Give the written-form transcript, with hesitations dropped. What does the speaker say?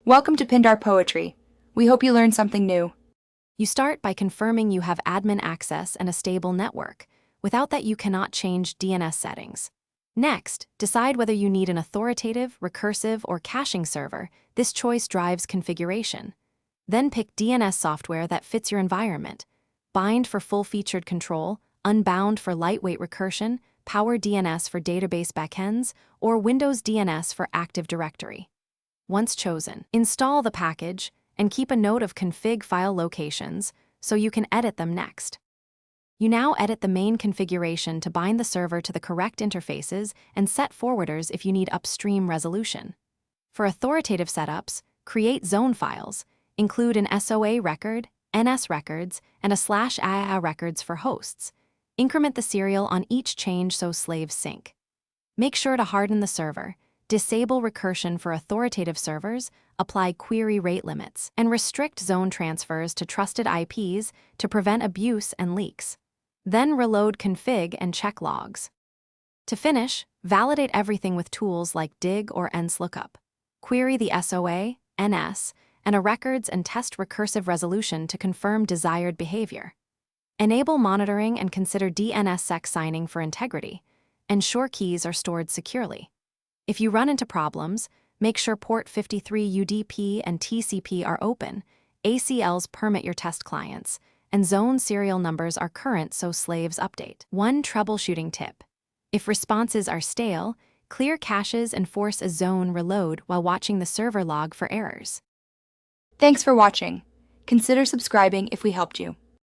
Welcome to Pindar Poetry. We hope you learned something new. You start by confirming you have admin access and a stable network. Without that, you cannot change DNS settings. Next, decide whether you need an authoritative, recursive, or caching server. This choice drives configuration. Then pick DNS software that fits your environment. Bind for full-featured control, Unbound for lightweight recursion, Power DNS for database backends, or Windows DNS for Active Directory. Once chosen, install the package and keep a note of config file locations so you can edit them next. You now edit the main configuration to bind the server to the correct interfaces and set forwarders if you need upstream resolution. For authoritative setups, create zone files, include an SOA record, NS records, and a /AIA records for hosts. Increment the serial on each change so slaves sync. Make sure to harden the server, disable recursion for authoritative servers, apply query rate limits, and restrict zone transfers to trusted IPs to prevent abuse and leaks. Then reload config and check logs. To finish, validate everything with tools like dig or nslookup. Query the SOA, NS, and a records and test recursive resolution to confirm desired behavior. Enable monitoring and consider DNSSEC signing for integrity. Ensure keys are stored securely. If you run into problems, make sure port 53 UDP and TCP are open, ACLs permit your test clients, and zone serial numbers are current so slaves update. One troubleshooting tip. If responses are stale, clear caches and force a zone reload while watching the server log for errors. Thanks for watching. Consider subscribing if we helped you.